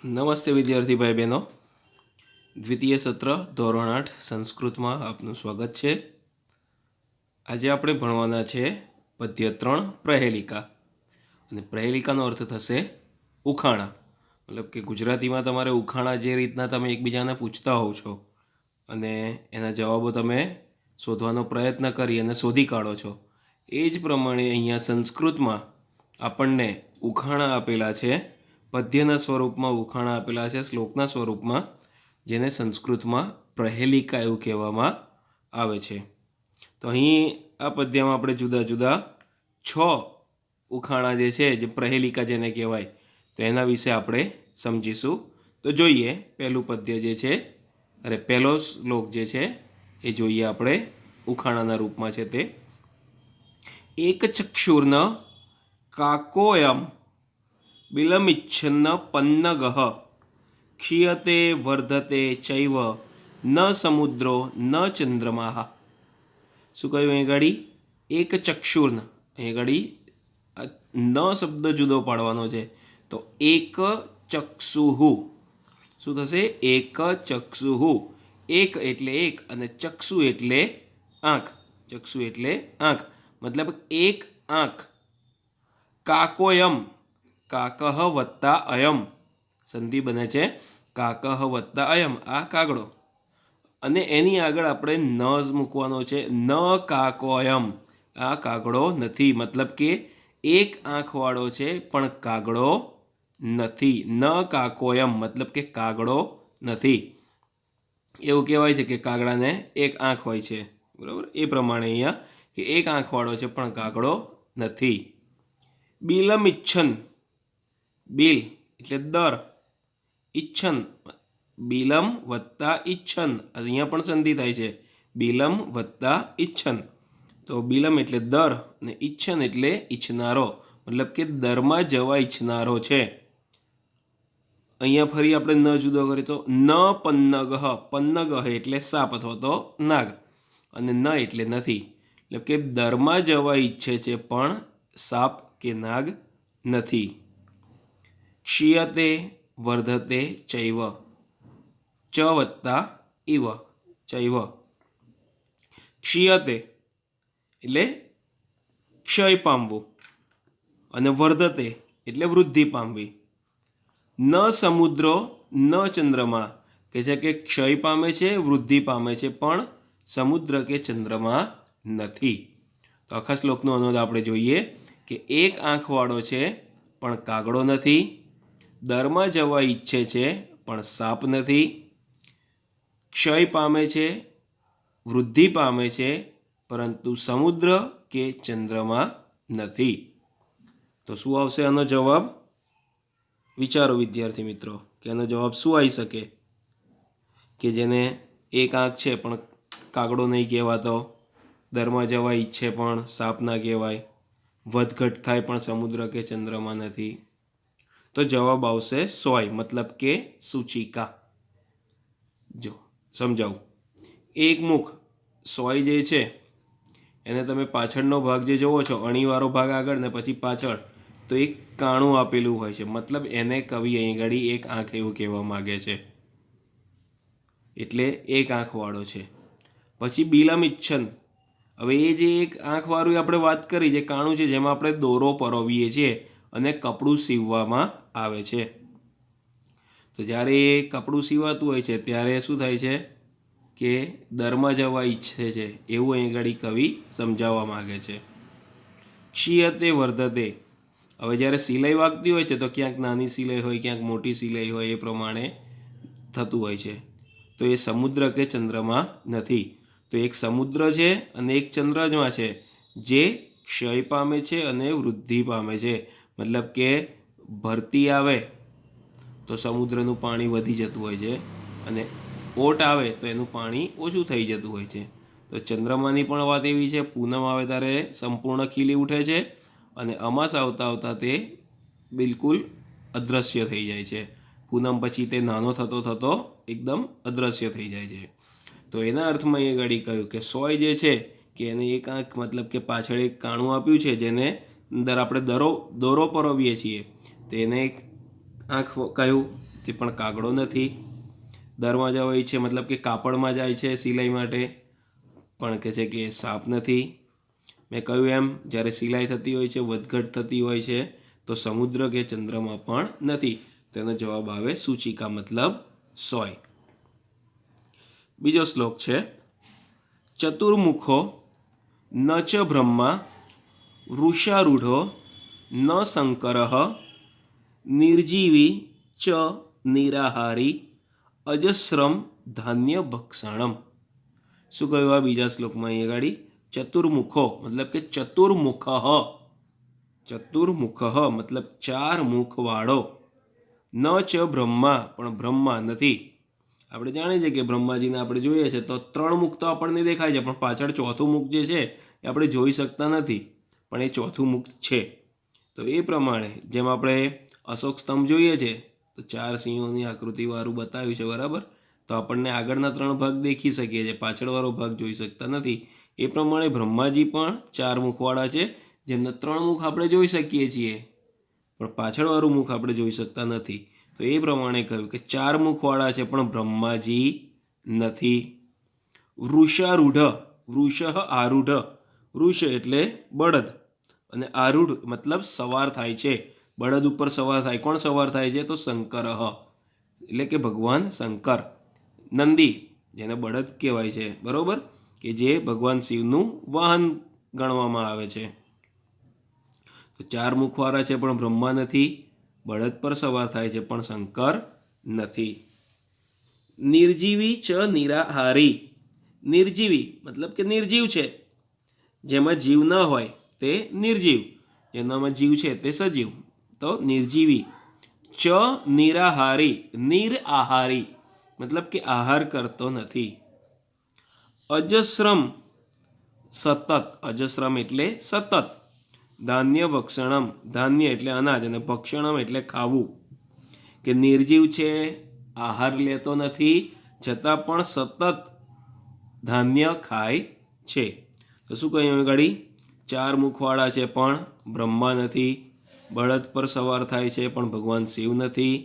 નમસ્તે વિદ્યાર્થી ભાઈ બહેનો, દ્વિતીય સત્ર ધોરણ 8 સંસ્કૃતમાં આપનું સ્વાગત છે. આજે આપણે ભણવાના છે પદ્ય 3 પ્રહેલિકા. અને પ્રહેલિકાનો અર્થ થશે ઉખાણા. મતલબ કે ગુજરાતીમાં તમારે ઉખાણા જે રીતના તમે એકબીજાને પૂછતા હોવ છો અને એના જવાબો તમે શોધવાનો પ્રયત્ન કરી અને શોધી કાઢો છો, એ જ પ્રમાણે અહીંયા સંસ્કૃતમાં આપણને ઉખાણા આપેલા છે. પદ્યના સ્વરૂપમાં ઉખાણા આપેલા છે, શ્લોકના સ્વરૂપમાં, જેને સંસ્કૃતમાં પ્રહેલિકા એવું કહેવામાં આવે છે. તો અહીં આ પદ્યમાં આપણે જુદા જુદા 6 ઉખાણા જે છે, જે પ્રહેલિકા જેને કહેવાય, તો એના વિશે આપણે સમજીશું. તો જોઈએ પહેલું પદ્ય જે છે, પહેલો શ્લોક જે છે એ જોઈએ આપણે ઉખાણાના રૂપમાં છે તે. એક ચક્ષુર્ન કાકોયમ બિલમિચ્છન્ન પન્નગઃ ક્ષીયતે વર્ધતે ચૈવ ન સમુદ્રો ન ચંદ્રમાઃ. શું કહ્યું અહીં ગાડી? એક ચક્ષુર્ન. અહીં ગાડી ન શબ્દ જુદો પાડવાનો છે. તો એક ચક્ષુહુ શું થશે? એક ચક્ષુહુ. એક એટલે એક અને ચક્ષુ એટલે આંખ. ચક્ષુ એટલે આંખ, મતલબ એક આંખ. કાકોયમ, કાકહ વત્તા અયમ, સંધિ બને છે કાકહ વત્તા અયમ, આ કાગડો. અને એની આગળ આપણે ન જ મૂકવાનો છે. ન કાકોયમ, આ કાગડો નથી. મતલબ કે એક આંખવાળો છે પણ કાગડો નથી. ન કાકોયમ મતલબ કે કાગડો નથી. એવું કહેવાય છે કે કાગડાને એક આંખ હોય છે, બરાબર? એ પ્રમાણે અહીંયા કે એક આંખવાળો છે પણ કાગડો નથી. બિલમ ઇચ્છન, બિલ એટલે દર, ઈચ્છન બિલમ વત્તા ઈચ્છન, અહીંયા પણ સંધિ થાય છે બિલમ વત્તા ઈચ્છન. તો બિલમ એટલે દર અને ઈચ્છન એટલે ઈચ્છનારો, મતલબ કે દરમાં જવા ઈચ્છનારો છે. અહીંયા ફરી આપણે ન જુદો કરીએ તો ન પન્નગઃ, પન્નગઃ એટલે સાપ અથવા તો નાગ, અને ન એટલે નથી, એટલે કે દરમાં જવા ઈચ્છે છે પણ સાપ કે નાગ નથી. ક્ષીયતે વર્ધતે ચૈવ, ચ વત્તા ઇવ, ચૈવ. ક્ષીયતે એટલે ક્ષય પામવું અને વર્ધતે એટલે વૃદ્ધિ પામવી. ન સમુદ્રો ન ચંદ્રમા, કે છે કે ક્ષય પામે છે, વૃદ્ધિ પામે છે, પણ સમુદ્ર કે ચંદ્રમા નથી. તો આખા શ્લોકનો અનુવાદ આપણે જોઈએ કે એક આંખવાળો છે પણ કાગડો નથી, દરમાં જવા ઈચ્છે છે પણ સાપ નથી, ક્ષય પામે છે, વૃદ્ધિ પામે છે, પરંતુ સમુદ્ર કે ચંદ્રમાં નથી. તો શું આવશે આનો જવાબ? વિચારો વિદ્યાર્થી મિત્રો કે આનો જવાબ શું આવી શકે? કે જેને એક આંખ છે પણ કાગડો નહીં કહેવાતો, દરમાં જવા ઈચ્છે પણ સાપ ના કહેવાય, વધઘટ થાય પણ સમુદ્ર કે ચંદ્રમાં નથી. તો જવાબ આવશે સોય, મતલબ કે સૂચિકા. જો સમજાવું, એક મુખ સોય જે છે એને તમે પાછળનો ભાગ જે જોવો છો, અણીવાળો ભાગ આગળ ને પછી પાછળ, તો એક કાણું આપેલું હોય છે, મતલબ એને કવિ અહીં ઘડી એક આંખ એવું કહેવા માગે છે, એટલે એક આંખવાળો છે. પછી બિલમ ઇચ્છન, હવે એ જે એક આંખવાળું આપણે વાત કરી, જે કાણું છે જેમાં આપણે દોરો પરોવીએ છીએ અને કપડું સીવવામાં આવે છે. તો જ્યારે એ કપડું સીવાતું હોય છે ત્યારે શું થાય છે કે દરમાં જવા ઈચ્છે છે, એવું અહીં ઘડી કવિ સમજાવવા માગે છે. ક્ષીયતે વર્ધતે, હવે જ્યારે સિલાઈ વાગતી હોય છે તો ક્યાંક નાની સિલાઈ હોય, ક્યાંક મોટી સિલાઈ હોય, એ પ્રમાણે થતું હોય છે. તો એ સમુદ્ર કે ચંદ્રમાં નથી. તો એક સમુદ્ર છે અને એક ચંદ્રમાં છે, જે ક્ષય પામે છે અને વૃદ્ધિ પામે છે. મતલબ કે ભરતી આવે તો સમુદ્રનું પાણી વધી જતું હોય છે અને ઓટ આવે તો એનું પાણી ઓછું થઈ જતું હોય છે. તો ચંદ્રમાની પણ વાત એવી છે, પૂનમ આવે ત્યારે સંપૂર્ણ ખીલી ઉઠે છે અને અમાસ આવતા આવતા તે બિલકુલ અદૃશ્ય થઈ જાય છે. પૂનમ પછી તે નાનો થતો થતો એકદમ અદૃશ્ય થઈ જાય છે. તો એના અર્થમાં એ ઘડી કહ્યું કે સોય જે છે કે એને એક આંખ, મતલબ કે પાછળ એક કાણું આપ્યું છે જેને અંદર આપણે દોરો પરોવીએ છીએ, તો એને એક આંખ કહ્યું. તે પણ કાગડો નથી. દરમાં જવાય છે મતલબ કે કાપડમાં જાય છે સિલાઈ માટે, પણ કહે છે કે સાપ નથી. મેં કહ્યું એમ જ્યારે સિલાઈ થતી હોય છે, વધઘટ થતી હોય છે, તો સમુદ્ર કે ચંદ્રમાં પણ નથી. તેનો જવાબ આવે સૂચિકા મતલબ સોય. બીજો શ્લોક છે, ચતુર્મુખો ન ચ બ્રહ્મા વૃષારૂઢો ન શંકરઃ નિર્જીવી ચ નિરાહારી અજસ્રમ ધાન્ય ભક્ષણમ. શું કહ્યું આ બીજા શ્લોકમાં અહીં આગળ? ચતુર્મુખો મતલબ કે ચતુર્મુખ, ચતુર્મુખ મતલબ 4 મુખવાળો, ન ચ બ્રહ્મા પણ બ્રહ્મા નથી. આપણે જાણીએ છીએ કે બ્રહ્માજીને આપણે જોઈએ છે તો 3 મુખ તો આપણને દેખાય છે, પણ પાછળ ચોથું મુખ જે છે એ આપણે જોઈ શકતા નથી, પણ એ ચોથું મુખ છે. તો એ પ્રમાણે જેમ આપણે અશોક સ્તંભ જોઈએ છે તો 4 સિંહોની આકૃતિવાળું બતાવ્યું છે, બરાબર? તો આપણને આગળના 3 ભાગ દેખી શકીએ છીએ, પાછળવાળો ભાગ જોઈ શકતા નથી. એ પ્રમાણે બ્રહ્માજી પણ 4 મુખવાળા છે, જેમને 3 મુખ આપણે જોઈ શકીએ છીએ, પણ પાછળવાળું મુખ આપણે જોઈ શકતા નથી. તો એ પ્રમાણે કહ્યું કે 4 મુખવાળા છે પણ બ્રહ્માજી નથી. વૃષારૂઢ, વૃષ આરૂઢ, વૃષ એટલે બળદ અને આરૂઢ મતલબ સવાર થાય છે, બળદ ઉપર સવાર થાય. કોણ સવાર થાય છે? તો શંકર, એટલે કે ભગવાન શંકર. નંદી જેને બળદ કહેવાય છે, બરોબર, કે જે ભગવાન શિવનું વાહન ગણવામાં આવે છે. તો 4 મુખવાળા છે પણ બ્રહ્મા નથી, બળદ પર સવાર થાય છે પણ શંકર નથી. નિર્જીવી ચ નિરાહારી, નિર્જીવી મતલબ કે નિર્જીવ છે, જેમાં જીવ ન હોય તે નિર્જીવ, જેનામાં જીવ છે તે સજીવ, તો નિર્જીવી. ચ નિરાહારી, નિરઆહારી મતલબ કે આહાર કરતો નથી. અજસ્રમ સતત, અજસ્રમ એટલે સતત. ધાન્ય ભક્ષણમ, ધાન્ય એટલે અનાજ અને ભક્ષણમ એટલે ખાવું. કે નિર્જીવ છે, આહાર લેતો નથી, છતાં પણ સતત ધાન્ય ખાય છે. તો શું કહ્યું આગળ? 4 મુખવાળા છે પણ બ્રહ્મા નથી, બળદ પર સવાર થાય છે પણ ભગવાન શિવ નથી,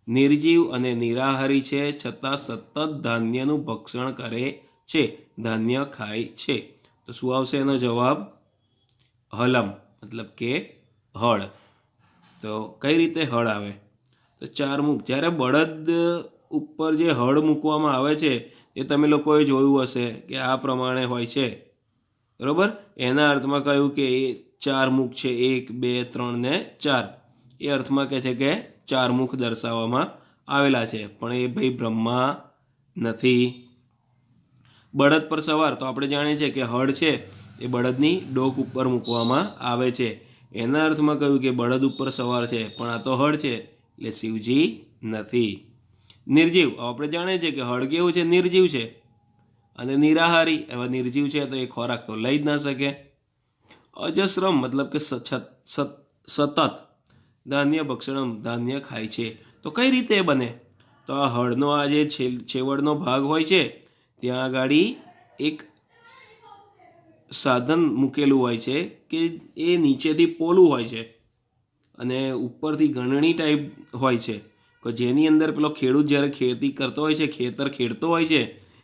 નિર્જીવ અને નિરાહારી છે, છતાં સતત ધાન્યનું ભક્ષણ કરે છે, ધાન્ય ખાય છે. તો શું આવશે એનો જવાબ? હલમ મતલબ કે હળ. તો કઈ રીતે હળ આવે? તો 4 મુખ. જ્યારે બળદ ઉપર જે હળ મૂકવામાં આવે છે એ તમે લોકોએ જોયું હશે કે આ પ્રમાણે હોય છે, બરાબર? એના અર્થમાં કહ્યું કે એ 4 મુખ છે, 1 2 3 ને 4, એ અર્થમાં કહે છે કે 4 મુખ દર્શાવવામાં આવેલા છે, પણ એ ભાઈ બ્રહ્મા નથી. બળદ પર સવાર, તો આપણે જાણીએ છીએ કે હળ છે એ બળદની ડોક ઉપર મૂકવામાં આવે છે. એના અર્થમાં કહ્યું કે બળદ ઉપર સવાર છે પણ આ તો હળ છે, એટલે શિવજી નથી. નિર્જીવ, આપણે જાણીએ છીએ કે હળ કેવું છે? નિર્જીવ છે. અને નિરાહારી, એવા નિર્જીવ છે તો એ ખોરાક તો લઈ જ ના શકે. અજસ્રમ મતલબ કે સતત. ધાન્ય ભક્ષણમ, ધાન્ય ખાય છે. તો કઈ રીતે બને? તો આ હળનો આ જે છેવડનો ભાગ હોય છે ત્યાં આગળ એક સાધન મૂકેલું હોય છે કે એ નીચેથી પોલું હોય છે અને ઉપરથી ગણણી ટાઈપ હોય છે, કે જેની અંદર પેલો ખેડૂત જ્યારે ખેતી કરતો હોય છે, ખેતર ખેડતો હોય છે,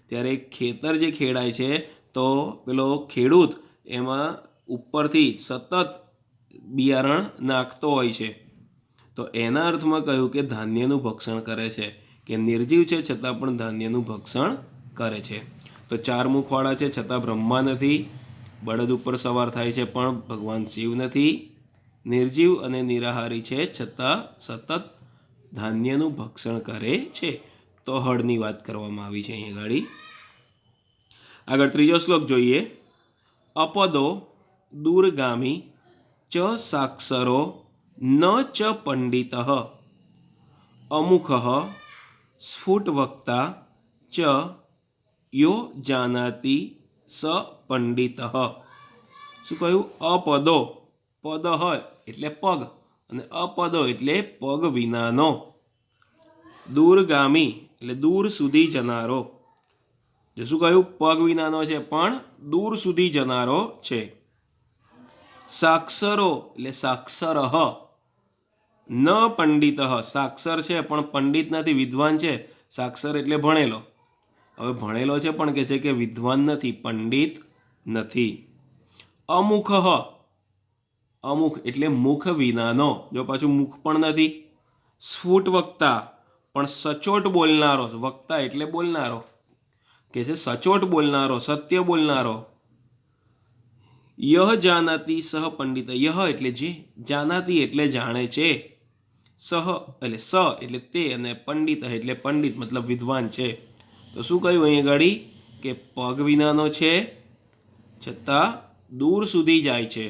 ત્યારે ખેતર જે ખેડાય છે તો પેલો ખેડૂત એમાં ઉપરથી સતત બિયારણ નાખતો હોય છે. તો એના અર્થમાં કહ્યું કે ધાન્યનું ભક્ષણ કરે છે, કે નિર્જીવ છે છતાં પણ ધાન્યનું ભક્ષણ કરે છે. તો 4 મુખવાળા છે છતાં બ્રહ્મા નથી, બળદ ઉપર સવાર થાય છે પણ ભગવાન શિવ નથી, નિર્જીવ અને નિરાહારી છે છતાં સતત ધાન્યનું ભક્ષણ કરે છે. તો હળની વાત કરવામાં આવી છે અહીં આગળ. આગળ ત્રીજો શ્લોક જોઈએ. અપદો દૂરગામી ચ સાક્ષરો ન ચ પંડિત અમુખ સ્ફુટવક્તા ચ યો જાનાતિ સ પંડિત. શું કહ્યું? અપદો, પદ હોય એટલે પગ, અને અપદો એટલે પગ વિનાનો, દૂરગામી એટલે દૂર સુધી જનારો. જો શું કહ્યું? પગ વિનાનો છે પણ દૂર સુધી જનારો છે. સાક્ષરો એટલે સાક્ષર, ન પંડિત સાક્ષર છે પણ પંડિત નથી, વિદ્વાન છે. સાક્ષર એટલે ભણેલો. હવે ભણેલો છે પણ કે છે કે વિદ્વાન નથી, પંડિત નથી. અમુખ અમુખ એટલે મુખ વિનાનો, જો પાછું મુખ પણ નથી. સ્ફુટ વક્તા પણ સચોટ બોલનારો, વક્તા એટલે બોલનારો, કે છે સચોટ બોલનારો, સત્ય બોલનારો. યહ જાનાતી સહ પંડિત, યહ એટલે જે, જાનાતી એટલે જાણે છે, સહ એટલે સ એટલે તે, અને પંડિત એટલે પંડિત મતલબ વિદ્વાન છે. તો શું કહ્યું અહીં ગાડી કે પગ વિનાનો છે છતાં દૂર સુધી જાય છે,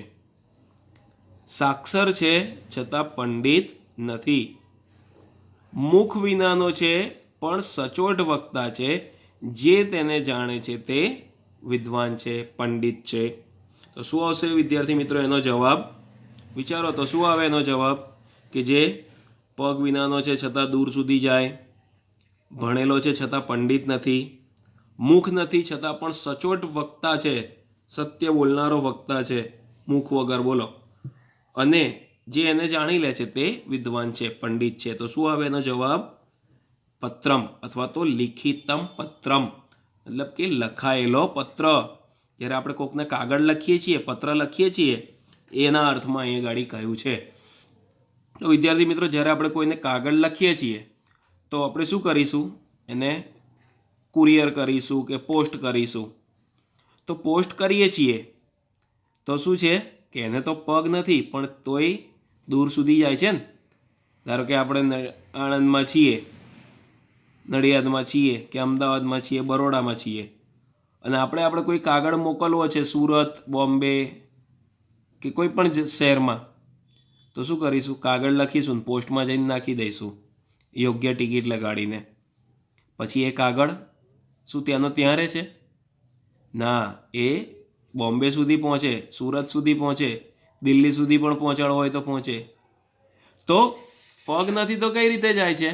સાક્ષર છે છતાં પંડિત નથી, મુખ વિનાનો છે પણ સચોટ વક્તા છે, જે તેને જાણે છે તે વિદ્વાન છે, પંડિત છે. તો શું આવશે વિદ્યાર્થી મિત્રો એનો જવાબ? વિચારો તો શું આવે એનો જવાબ? કે જે પગ વિનાનો છે છતાં દૂર સુધી જાય, ભણેલો છે છતાં પંડિત નથી, મુખ નથી છતાં પણ સચોટ વક્તા છે, સત્ય બોલનારો વક્તા છે, મુખ વગર બોલો, અને જે એને જાણી લે છે તે વિદ્વાન છે, પંડિત છે. તો શું આવે એનો જવાબ? પત્રમ અથવા તો લિખિતમ પત્રમ, મતલબ કે લખાયેલો પત્ર. જ્યારે આપણે કોકને કાગળ લખીએ છીએ, પત્ર લખીએ છીએ, એના અર્થમાં અહીંયા ગાડી કહ્યું છે. તો વિદ્યાર્થી મિત્રો, જ્યારે આપણે કોઈને કાગળ લખીએ છીએ તો આપણે શું કરીશું? એને કુરિયર કરીશું કે પોસ્ટ કરીશું. તો પોસ્ટ કરીએ છીએ તો શું છે કે એને તો પગ નથી પણ તોય દૂર સુધી જાય છે ને. ધારો કે આપણે આણંદમાં છીએ, નડિયાદમાં છીએ, કે અમદાવાદમાં છીએ, બરોડામાં છીએ, અને આપણે કોઈ કાગળ મોકલવો છે સુરત, બોમ્બે કે કોઈ પણ શહેરમાં, તો શું કરીશું? કાગળ લખીશું ને પોસ્ટમાં જઈને નાખી દઈશું યોગ્ય ટિકિટ લગાડીને. પછી એ કાગળ શું ત્યાંનો ત્યાં રહે છે? ના, એ બોમ્બે સુધી પહોંચે, સુરત સુધી પહોંચે, દિલ્હી સુધી પણ પહોંચાડવો હોય તો પહોંચે. તો પગ નથી તો કઈ રીતે જાય છે?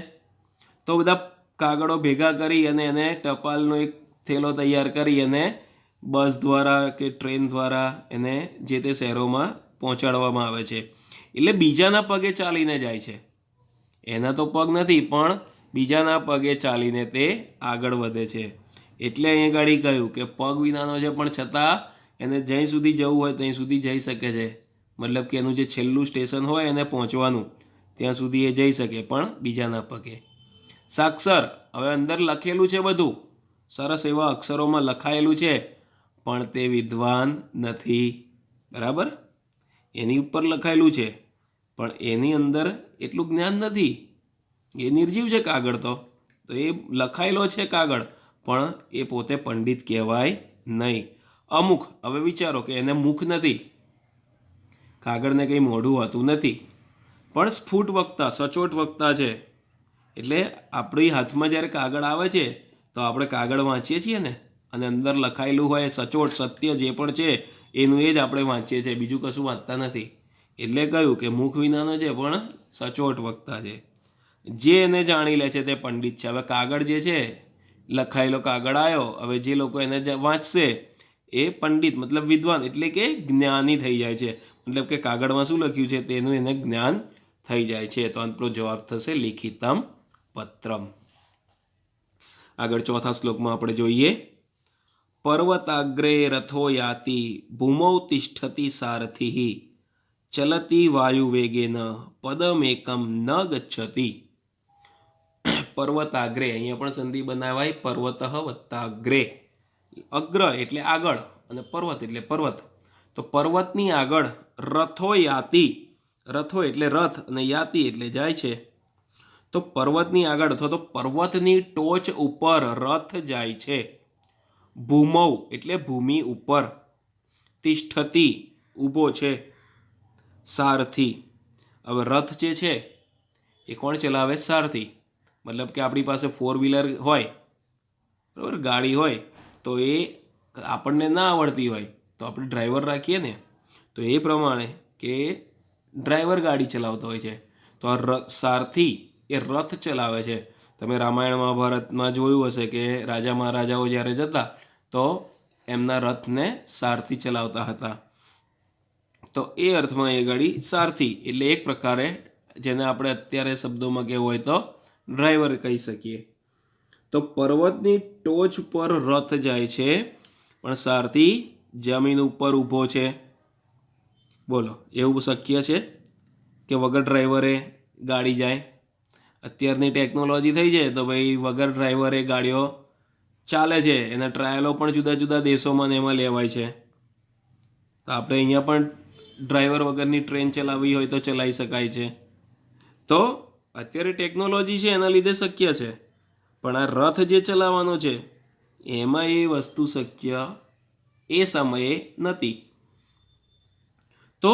તો બધા કાગળો ભેગા કરી અને એને ટપાલનો એક થેલો તૈયાર કરી અને બસ દ્વારા કે ટ્રેન દ્વારા એને જે તે શહેરોમાં પહોંચાડવામાં આવે છે. એટલે બીજાના પગે ચાલીને જાય છે. એના તો પગ નથી પણ બીજાના પગે ચાલીને તે આગળ વધે છે. એટલે અહીં ગાડી કહ્યું કે પગ વિનાનો છે પણ છતાં એને જ્યાં સુધી જવું હોય ત્યાં સુધી જઈ શકે છે. મતલબ કે એનું જે છેલ્લું સ્ટેશન હોય એને પહોંચવાનું, ત્યાં સુધી એ જઈ શકે પણ બીજાના પગે. સાક્ષર, હવે અંદર લખેલું છે બધું, સરસ એવા અક્ષરોમાં લખાયેલું છે, પણ તે વિદ્વાન નથી. બરાબર? એની ઉપર લખાયેલું છે પણ એની અંદર એટલું જ્ઞાન નથી, એ નિર્જીવ છે કાગળ. તો એ લખાયેલો છે કાગળ પણ એ પોતે પંડિત કહેવાય નહીં. અમુખ, હવે વિચારો કે એને મુખ નથી, કાગળને કંઈ મોઢું હોતું નથી, પણ સ્ફુટ વક્તા, સચોટ વક્તા છે. એટલે આપણી હાથમાં જ્યારે કાગળ આવે છે તો આપણે કાગળ વાંચીએ છીએ ને, અને અંદર લખાયેલું હોય સચોટ સત્ય જે પણ છે એનું એ જ આપણે વાંચીએ છીએ, બીજું કશું વાંચતા નથી. એટલે કહ્યું કે મુખ વિનાનો છે પણ સચોટ વક્તા છે, જે એને જાણી લે છે તે પંડિત છે. હવે કાગળ જે છે, લખાયેલો કાગળ આવ્યો, હવે જે લોકો એને વાંચશે એ પંડિત મતલબ વિદ્વાન એટલે કે જ્ઞાની થઈ જાય છે. મતલબ કે કાગળમાં શું લખ્યું છે તેનું એને જ્ઞાન થઈ જાય છે. તો આપણો જવાબ થશે લિખિતમ પત્રમ. આગળ ચોથા શ્લોકમાં આપણે જોઈએ, પર્વતાગ્રે રથો યાતિ ભૂમૌ તિષ્ઠતિ સારથિ ચલતી વાયુવેગેન પદમેકમ ન ગચ્છતિ. પર્વતાગ્રે, અહીંયા પણ સંધિ બનાવાય, પર્વત વત્તાગ્રે. અગ્ર એટલે આગળ અને પર્વત એટલે પર્વત. તો પર્વતની આગળ રથો યાતિ, રથો એટલે રથ અને યાતિ એટલે જાય છે. તો પર્વતની આગળ અથવા તો પર્વતની ટોચ ઉપર રથ જાય છે. ભૂમૌ એટલે ભૂમિ ઉપર, તિષ્ઠતિ ઊભો છે, સારથી. હવે રથ જે છે એ કોણ ચલાવે? સારથી. મતલબ કે આપણી પાસે 4 વ્હીલર હોય, બરાબર, ગાડી હોય, તો એ આપણને ના આવડતી હોય તો આપણે ડ્રાઈવર રાખીએ ને, તો એ પ્રમાણે કે ડ્રાઈવર ગાડી ચલાવતો હોય છે. તો આ સારથી એ રથ ચલાવે છે. તમે રામાયણ મહાભારતમાં જોયું હશે કે રાજા મહારાજાઓ જ્યારે જતા તો એમના રથને સારથી ચલાવતા હતા. તો એ અર્થમાં એ ગાડી સારથી એટલે એક પ્રકારે જેને આપણે અત્યારે શબ્દોમાં કહેવું હોય તો ડ્રાઈવર કહી શકીએ. તો પર્વતની ટોચ પર રથ જાય છે પણ સારથી જમીન ઉપર ઊભો છે. બોલો, એવું શક્ય છે કે વગર ડ્રાઈવરે ગાડી જાય? અત્યારની ટેકનોલોજી થઈ છે તો ભાઈ વગર ડ્રાઈવરે ગાડીઓ ચાલે છે. એના ટ્રાયલો પણ જુદા જુદા દેશોમાં ને એમાં લેવાય છે. તો આપણે અહીંયા પણ ડ્રાઈવર વગરની ટ્રેન ચલાવવી હોય તો ચલાવી શકાય છે. તો અત્યારે ટેકનોલોજી છે એના લીધે શક્ય છે, પણ આ રથ જે ચલાવવાનો છે એમાં એ વસ્તુ શક્ય એ સમયે નથી. તો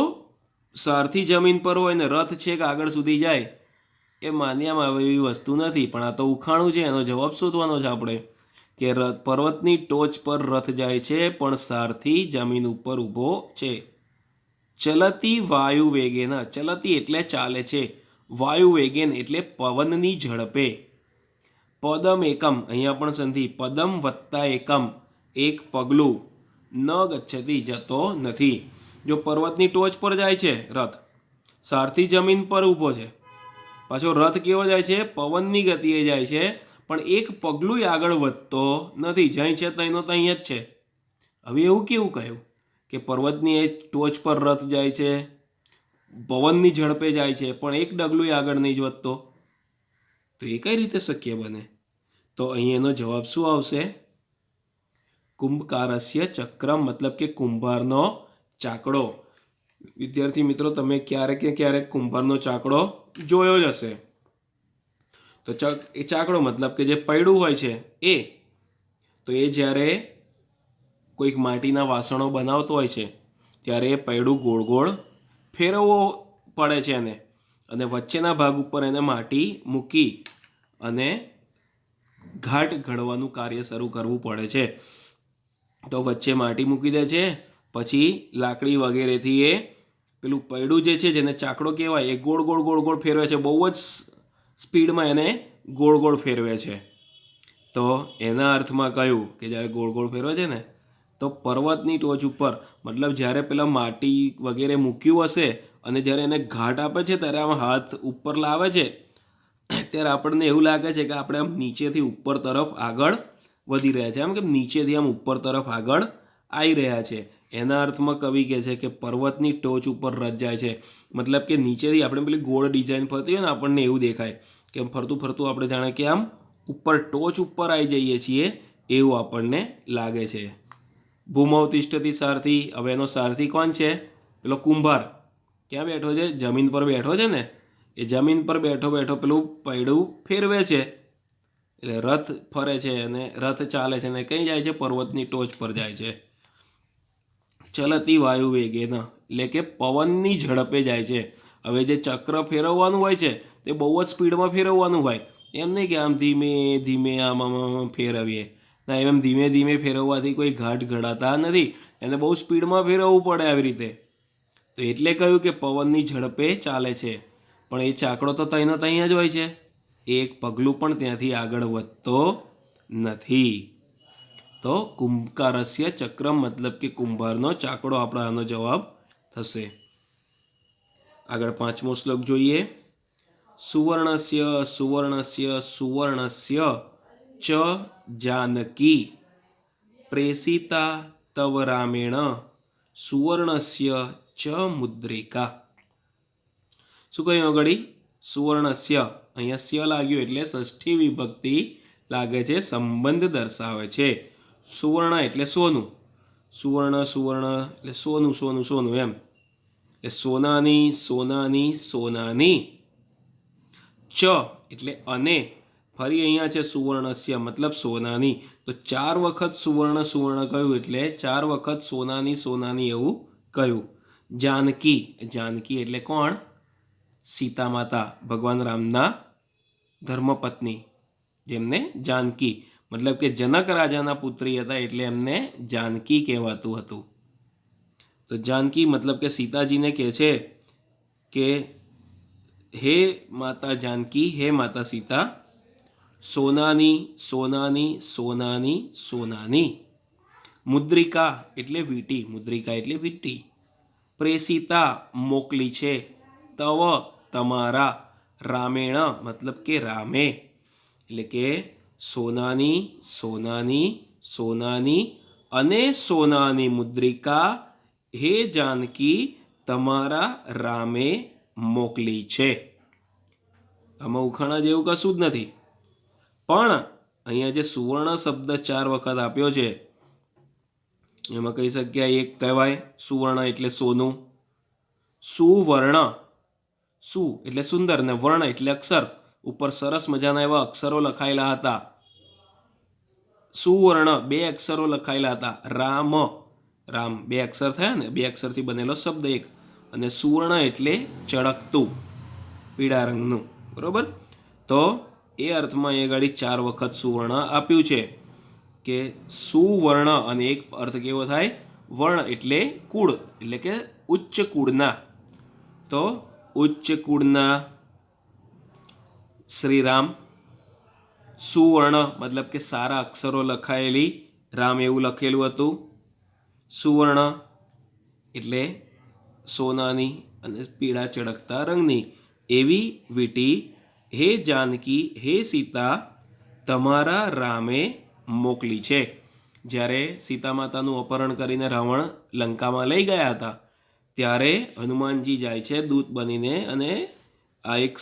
સારથી જમીન પર હોય ને રથ છેક આગળ સુધી જાય એ માન્યામાં આવે એવી વસ્તુ નથી. પણ આ તો ઉખાણું છે, એનો જવાબ શોધવાનો છે આપણે કે પર્વતની ટોચ પર રથ જાય છે પણ સારથી જમીન ઉપર ઊભો છે. ચલતી વાયુ વેગેન, ચલતી એટલે ચાલે છે, વાયુ વેગેન એટલે પવનની ઝડપે. પદમ એકમ, અહીંયા પણ સંધિ, પદમ વત્તા એકમ, એક પગલું, ન ગચ્છતી જતો નથી. જો પર્વતની ટોચ પર જાય છે રથ, સારથી જમીન પર ઊભો છે, પાછો રથ કેવો જાય છે? પવનની ગતિએ જાય છે, પણ એક પગલું આગળ વધતો નથી. જ્યાં છે તઈનો ત્યાં જ છે. હવે એવું કેવું કહ્યું કે પર્વતની એ ટોચ પર રથ જાય છે, પવનની ઝડપે જાય છે, પણ એક ડગલું આગળ નહીં જ વધતો? તો એ કઈ રીતે શક્ય બને? તો અહીં એનો જવાબ શું આવશે? કુંભકારસ્ય ચક્રમ, મતલબ કે કુંભારનો ચાકડો. વિદ્યાર્થી મિત્રો, તમે ક્યારેક ને ક્યારેક કુંભારનો ચાકડો જોયો જ હશે. તો એ ચાકડો મતલબ કે જે પૈડું હોય છે એ, તો એ જ્યારે કોઈક માટીના વાસણો બનાવતો હોય છે ત્યારે એ પૈડું ગોળ ગોળ ફેરવવો પડે છે એને, અને વચ્ચેના ભાગ ઉપર એને માટી મૂકી અને ઘાટ ઘડવાનું કાર્ય શરૂ કરવું પડે છે. તો વચ્ચે માટી મૂકી દે છે, પછી લાકડી વગેરેથી એ પેલું પૈડું જે છે જેને ચાકડો કહેવાય એ ગોળ ગોળ ગોળ ગોળ ફેરવે છે. બહુ જ સ્પીડમાં એને ગોળ ગોળ ફેરવે છે. તો એના અર્થમાં કહ્યું કે જ્યારે ગોળ ગોળ ફેરવે છે ને, તો પર્વતની ટોચ ઉપર, મતલબ જ્યારે પેલા માટી વગેરે મૂક્યું હશે અને જ્યારે એને ઘાટ આપે છે ત્યારે આમ હાથ ઉપર લાવે છે ત્યારે આપણને એવું લાગે છે કે આપણે આમ નીચેથી ઉપર તરફ આગળ વધી રહ્યા છે, આમ કે નીચેથી આમ ઉપર તરફ આગળ આવી રહ્યા છે. એના અર્થમાં કવિ કહે છે કે પર્વતની ટોચ ઉપર રથ જાય છે, મતલબ કે નીચેથી આપણે પેલી ગોળ ડિઝાઇન ફરતી હોય ને આપણને એવું દેખાય કે ફરતું ફરતું આપણે જાણે કે આમ ઉપર ટોચ ઉપર આવી જઈએ છીએ એવું આપણને લાગે છે. ભૂમૌ તિષ્ઠતિ સારથી, હવે એનો સારથી કોણ છે? પેલો કુંભાર. ક્યાં બેઠો છે? જમીન પર બેઠો છે ને. એ જમીન પર બેઠો બેઠો પેલું પૈડું ફેરવે છે એટલે રથ ફરે છે અને રથ ચાલે છે અને કઈ જાય છે? પર્વતની ટોચ પર જાય છે. ચલતી વાયુ વેગેન એટલે કે પવનની ઝડપે જાય છે. હવે જે ચક્ર ફેરવવાનું હોય છે તે બહુ જ સ્પીડમાં ફેરવવાનું હોય, એમ નહીં કે આમ ધીમે ધીમે આમ ફેરવીએ ના, એમ ધીમે ધીમે ફેરવવાથી કોઈ ઘાટ ઘડાતા નથી, એને બહુ સ્પીડમાં ફેરવવું પડે આવી રીતે. તો એટલે કહ્યું કે પવનની ઝડપે ચાલે છે, પણ એ ચાકડો તો તહીંનો ત્યાં જ હોય છે, એક પગલું પણ ત્યાંથી આગળ વધતો નથી. તો કુંભકારસ્ય ચક્રમ મતલબ કે કુંભારનો ચાકડો આપણો આનો જવાબ થશે. આગળ 5મો શ્લોક જોઈએ. સુવર્ણસ્ય સુવર્ણસ્ય સુવર્ણસ્ય ચ જાનકી પ્રેષિતા તવ રામેણ સુવર્ણસ્ય ચ મુદ્રિકા. શું કહ્યું આગળ? સુવર્ણસ્ય, અહીંયા સ્ય લાગ્યું એટલે ષષ્ઠી વિભક્તિ લાગે છે, સંબંધ દર્શાવે છે. સુવર્ણ એટલે સોનું, સુવર્ણ સુવર્ણ એટલે સોનું સોનું સોનું એમ, એટલે સોનાની સોનાની સોનાની. ચ એટલે અને, ફરી અહીંયા છે સુવર્ણસ્ય મતલબ સોનાની, તો 4 વખત સુવર્ણ સુવર્ણ કહ્યું એટલે 4 વખત સોનાની સોનાની એવું કહ્યું. જાનકી, જાનકી એટલે કોણ? સીતા માતા, ભગવાન રામના ધર્મપત્ની, જેમને જાનકી મતલબ કે જનક રાજાના પુત્રી હતા એટલે એમને જાનકી કહેવાતું હતું. તો જાનકી મતલબ કે સીતાજીને કહે છે કે હે માતા જાનકી, હે માતા સીતા, સોનાની સોનાની સોનાની સોનાની. મુદ્રિકા એટલે વીંટી, મુદ્રિકા એટલે વીંટી. પ્રેષિતા મોકલી છે, તવ તમારા, રામેણ મતલબ કે રામે, એટલે કે સોનાની સોનાની સોનાની અને સોનાની મુદ્રિકા હે જાનકી તમારા રામે મોકલી છે. આમાં ઉખાણા જેવું કશું જ નથી, પણ અહીંયા જે સુવર્ણ શબ્દ 4 વખત આપ્યો છે એમાં કહી શકીએ એક કહેવાય સુવર્ણ એટલે સોનું, સુવર્ણ, સુ એટલે સુંદર ને વર્ણ એટલે અક્ષર, ઉપર સરસ મજાના એવા અક્ષરો લખાયેલા હતા. સુવર્ણ 2 અક્ષરો લખાયેલા હતા. રામ, રામ 2 અક્ષર થયા ને, 2 અક્ષરથી બનેલો શબ્દ એક, અને સુવર્ણ એટલે ચળકતું પીળા રંગનું, બરોબર. તો એ અર્થમાં એ ગાડી 4 વખત સુવર્ણ આપ્યું છે કે સુવર્ણ, અને એક અર્થ કેવો થાય વર્ણ એટલે કુળ, એટલે કે ઉચ્ચ કુળના. તો ઉચ્ચ કુળના શ્રીરામ, સુવર્ણ મતલબ કે સારા અક્ષરો લખાયેલી રામ એવું લખેલું હતું, સુવર્ણ એટલે સોનાની અને પીળા ચળકતા રંગની એવી વીંટી હે જાનકી હે સીતા તમારા રામે મોકલી છે. જ્યારે સીતા માતાનું અપહરણ કરીને રાવણ લંકામાં લઈ ગયા હતા ત્યારે હનુમાનજી જાય છે દૂત બનીને, અને આ એક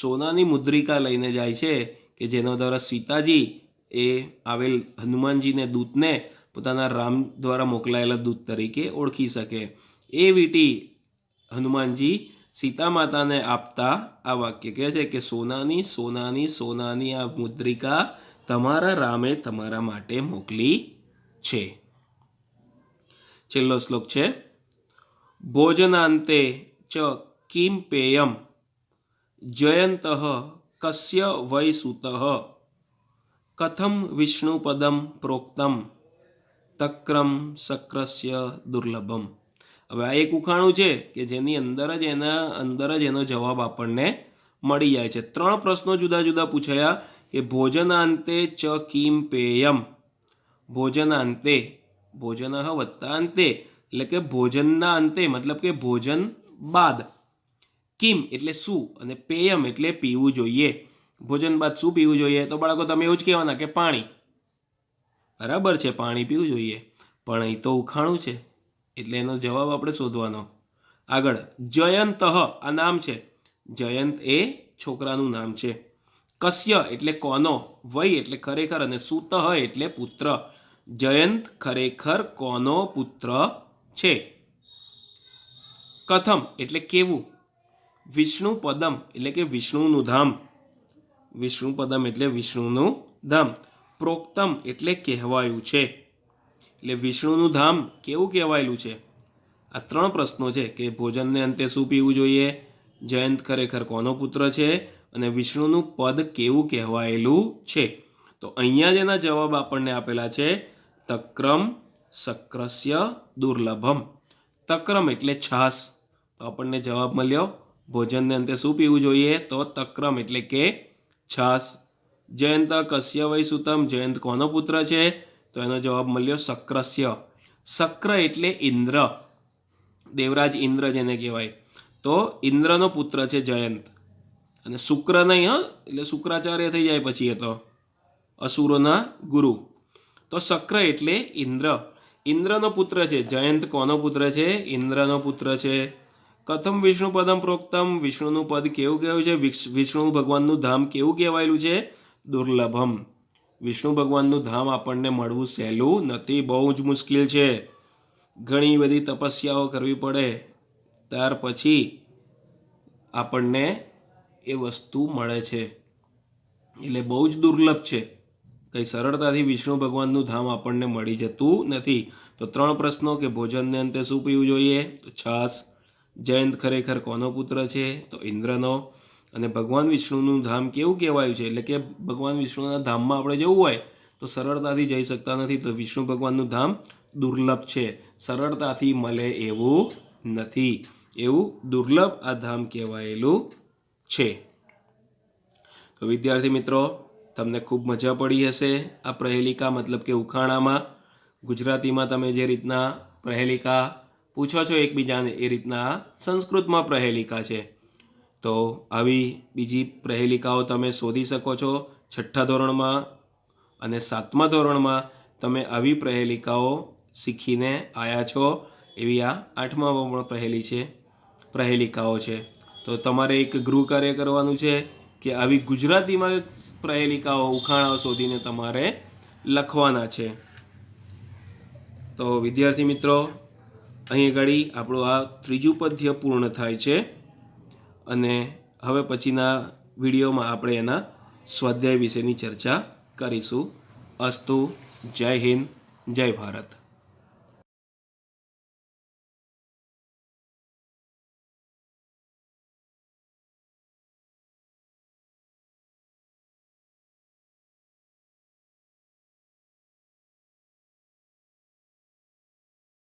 સોનાની મુદ્રિકા લઈને જાય છે કે જેના દ્વારા સીતાજી એ આવેલ હનુમાનજીને દૂતને પોતાના રામ દ્વારા મોકલાયેલા દૂત તરીકે ઓળખી શકે. એ વીંટી હનુમાનજી સીતા માતાને આપતા આ વાક્ય કહે છે કે સોનાની સોનાની સોનાની આ મુદ્રિકા તમારા રામે તમારા માટે મોકલી છે. છેલ્લો શ્લોક છે ભોજનાંતે ચ કિમ પેયમ જયંત કસ્ય વૈ સુત કથમ વિષ્ણુપદમ પ્રોક્તમ તક્રમ શક્રસ્ય દુર્લભમ. હવે આ એક ઉખાણું છે કે જેની અંદર જ એનો જવાબ આપણને મળી જાય છે. 3 પ્રશ્નો જુદા જુદા પૂછાયા કે ભોજનાંતે ચ કિમ પેયમ, ભોજનાંતે, ભોજન વત્તા અંતે એટલે કે ભોજનના અંતે મતલબ કે ભોજન બાદ, કિમ એટલે શું, અને પેયમ એટલે પીવું જોઈએ. ભોજન બાદ શું પીવું જોઈએ? તો બાળકો તમે એવું જ કહેવાના કે પાણી. બરાબર છે, પાણી પીવું જોઈએ, પણ અહીં તો ઉખાણું છે એટલે એનો જવાબ આપણે શોધવાનો. આગળ જયંત, આ નામ છે, જયંત એ છોકરાનું નામ છે. કસ્ય એટલે કોનો, વૈ એટલે ખરેખર, અને સુત એટલે પુત્ર. જયંત ખરેખર કોનો પુત્ર છે. કથમ એટલે કેવું, વિષ્ણુ પદમ એટલે કે વિષ્ણુનું ધામ, વિષ્ણુ પદમ એટલે વિષ્ણુનું ધામ, પ્રોક્તમ એટલે કહેવાયું છે, એટલે વિષ્ણુનું ધામ કેવું કહેવાયેલું છે. આ 3 પ્રશ્નો છે કે ભોજનને અંતે શું પીવું જોઈએ, જયંત ખરેખર કોનો પુત્ર છે, અને વિષ્ણુનું પદ કેવું કહેવાયેલું છે. તો અહીંયા જેના જવાબ આપણને આપેલા છે તક્રમ શક્રસ્ય દુર્લભમ. તક્રમ એટલે છાસ, તો આપણને જવાબ મળ્યો ભોજનને અંતે શું પીવું જોઈએ, તો તક્રમ એટલે કે છાસ. જયંત કસ્ય વૈ સુતમ, જયંત કોનો પુત્ર છે, તો એનો જવાબ મળ્યો શક્રસ્ય. શક્ર એટલે ઇન્દ્ર, દેવરાજ ઇન્દ્ર જેને કહેવાય, તો ઇન્દ્રનો પુત્ર છે જયંત. અને શુક્ર નહીં, એટલે શુક્રાચાર્ય થઈ જાય પછી, એ તો અસુરોના ગુરુ. તો શક્ર એટલે ઇન્દ્ર, ઇન્દ્રનો પુત્ર છે. જયંત કોનો પુત્ર છે, ઇન્દ્રનો પુત્ર છે. કથમ વિષ્ણુ પદમ પ્રોક્તમ, વિષ્ણુનું પદ કેવું કહેવાયું છે, વિષ્ણુ ભગવાનનું ધામ કેવું કહેવાયેલું છે, દુર્લભમ. વિષ્ણુ ભગવાનનું ધામ આપણને મળવું સહેલું નથી, બહુ જ મુશ્કેલ છે. ઘણી બધી તપસ્યાઓ કરવી પડે ત્યાર પછી આપણને એ વસ્તુ મળે છે, એટલે બહુ જ દુર્લભ છે. કંઈ સરળતાથી વિષ્ણુ ભગવાનનું ધામ આપણને મળી જતું નથી. તો 3 પ્રશ્નો કે ભોજનને અંતે શું પીવું જોઈએ, તો છાસ. જયંત ખરેખર કોનો પુત્ર છે, તો ઇન્દ્રનો. અને ભગવાન વિષ્ણુનું ધામ કેવું કહેવાયું છે, એટલે કે ભગવાન વિષ્ણુના ધામમાં આપણે જવું હોય તો સરળતાથી જઈ શકતા નથી, તો વિષ્ણુ ભગવાનનું ધામ દુર્લભ છે, સરળતાથી મળે એવું નથી, એવું દુર્લભ આ ધામ કહેવાયેલું છે. તો વિદ્યાર્થી મિત્રો, તમને ખૂબ મજા પડી હશે આ પ્રહેલિકા મતલબ કે ઉખાણામાં. ગુજરાતીમાં તમે જે રીતના પ્રહેલિકા પૂછો છો એકબીજાને, એ રીતના સંસ્કૃતમાં પ્રહેલિકા છે. તો આવી બીજી પ્રહેલિકાઓ તમે શોધી શકો છો 6ઠ્ઠા ધોરણમાં અને 7મા ધોરણમાં તમે આવી પ્રહેલિકાઓ શીખીને આવ્યા છો. એવી આ 8મામાં પણ પ્રહેલિકાઓ છે. તો તમારે એક ગૃહ કાર્ય કરવાનું છે કે આવી ગુજરાતીમાં પ્રહેલિકાઓ ઉખાણાઓ શોધીને તમારે લખવાના છે. તો વિદ્યાર્થી મિત્રો, અહીં આગળ આપણું આ 3જું પદ્ય પૂર્ણ થાય છે અને હવે પછીના વિડીયોમાં આપણે એના સ્વાધ્યાય વિશેની ચર્ચા કરીશું. અસ્તુ. જય હિન્દ, જય ભારત.